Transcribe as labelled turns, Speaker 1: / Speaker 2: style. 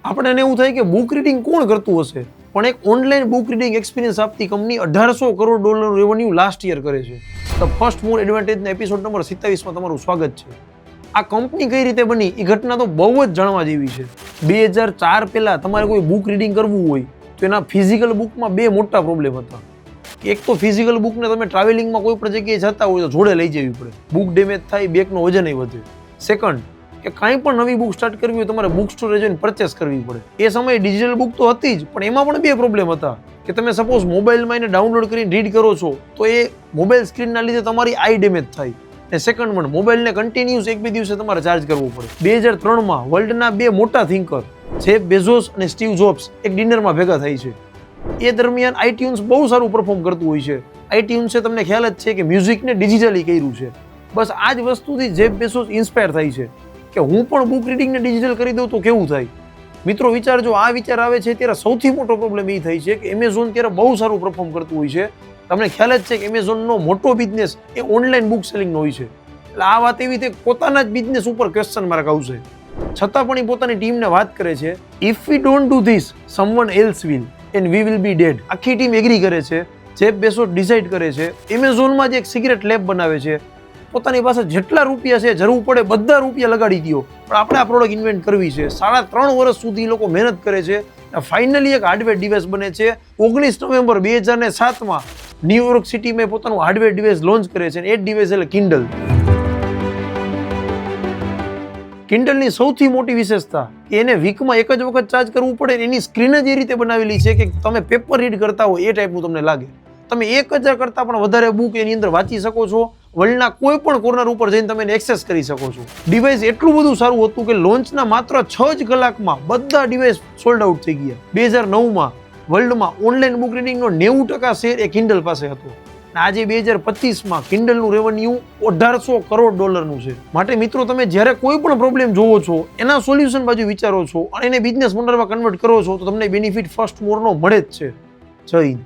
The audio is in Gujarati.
Speaker 1: આપણને એવું થાય કે બુક રીડિંગ કોણ કરતું હશે, પણ એક ઓનલાઈન બુક રીડિંગ એક્સપિરિયન્સ આપતી company $1800 crore revenue last year કરે છે. ધ ફર્સ્ટ મૂવ એડવાન્ટેજના એપિસોડ નંબર 27માં તમારું સ્વાગત છે. આ કંપની કઈ રીતે બની એ ઘટના તો બહુ જ જાણવા જેવી છે. 2004 પહેલા તમારે કોઈ બુક રીડિંગ કરવું હોય તો એના ફિઝિકલ બુકમાં બે મોટા પ્રોબ્લેમ હતા. એક તો ફિઝિકલ બુકને તમે ટ્રાવેલિંગમાં કોઈ પણ જગ્યાએ જતા હોય તો જોડે લઈ જવી પડે, બુક ડેમેજ થાય, બેગનો વજન વધે. સેકન્ડ, કે કાંઈ પણ નવી બુક સ્ટાર્ટ કરવી હોય તમારે બુક સ્ટોરે જઈને પરચેસ કરવી પડે. એ સમયે ડિજિટલ બુક તો હતી જ, પણ એમાં પણ બે પ્રોબ્લેમ હતા કે તમે સપોઝ મોબાઈલમાં એને ડાઉનલોડ કરીને રીડ કરો છો તો એ મોબાઈલ સ્ક્રીનના લીધે તમારી આઈ ડેમેજ થાય. અને સેકન્ડ વન, મોબાઈલને કન્ટિન્યુઅસ 1-2 દિવસે તમારે ચાર્જ કરવો પડે. 2003માં વર્લ્ડના બે મોટા થિંકર જેફ બેઝોસ અને સ્ટીવ જોબ્સ એક ડિનરમાં ભેગા થાય છે. એ દરમિયાન આઈટ્યુન્સ બહુ સારું પરફોર્મ કરતું હોય છે. આઈટ્યુન્સે તમને ખ્યાલ જ છે કે મ્યુઝિકને ડિજિટલી કર્યું છે. બસ આ જ વસ્તુથી જેફ બેઝોસ ઇન્સ્પાયર થાય છે કે હું પણ બુક રીડિંગને ડિજિટલ કરી દઉં તો કેવું થાય. મિત્રો વિચારજો, આ વિચાર આવે છે ત્યારે સૌથી મોટો પ્રોબ્લેમ એ થાય છે કે એમેઝોન ત્યારે બહુ સારું પરફોર્મ કરતું હોય છે. તમને ખ્યાલ જ છે કે એમેઝોનનો મોટો બિઝનેસ એ ઓનલાઈન બુક સેલિંગનો હોય છે. એટલે આ વાત એવી છે પોતાના જ બિઝનેસ ઉપર ક્વેશ્ચન માર્ક આવશે. છતાં પણ એ પોતાની ટીમને વાત કરે છે, if we don't do this someone else will and we will be dead. આખી ટીમ એગ્રી કરે છે. જેફ બેઝોસ ડિસાઇડ કરે છે, એમેઝોનમાં જ એક સિક્રેટ લેબ બનાવે છે. પોતાની પાસે જેટલા રૂપિયા છે જરૂર પડે બધા રૂપિયા લગાડી દો, પણ આપણે આ પ્રોડક્ટ ઇન્વેન્ટ કરવી છે. 3.5 વર્ષ સુધી એ લોકો મહેનત કરે છે. ફાઇનલી એક હાર્ડવેર ડિવાઇસ બને છે. 19 નવેમ્બર 2007માં ન્યુયોર્ક સિટીમાં પોતાનું હાર્ડવેર ડિવાઇસ લોન્ચ કરે છે. એ ડિવાઇસ એટલે કિન્ડલ. કિન્ડલની સૌથી મોટી વિશેષતા કે એને વીકમાં એક જ વખત ચાર્જ કરવું પડે. એની સ્ક્રીન જ એ રીતે બનાવેલી છે કે તમે પેપર રીડ કરતા હોય એ ટાઈપનું તમને લાગે. તમે 1000 કરતાં પણ વધારે બુક એની અંદર વાંચી શકો છો. વર્લ્ડના કોઈ પણ કોર્નર ઉપર જઈને તમે એને એક્સેસ કરી શકો છો. ડિવાઇસ એટલું બધું સારું હતું કે લોન્ચના માત્ર 6 જ કલાકમાં બધા ડિવાઇસ સોલ્ડ આઉટ થઈ ગયા. 2009માં વર્લ્ડમાં ઓનલાઈન બુક રીડિંગનો 90% શેર એ કિન્ડલ પાસે હતો. આજે 2025માં કિન્ડલનું રેવન્યુ $1800 કરોડ છે. માટે મિત્રો તમે જ્યારે કોઈ પણ પ્રોબ્લેમ જોવો છો એના સોલ્યુશન બાજુ વિચારો છો અને એને બિઝનેસ મોડલમાં કન્વર્ટ કરો છો તો તમને બેનિફિટ ફર્સ્ટ મોરનો મળે જ છે. જય હિન્દ.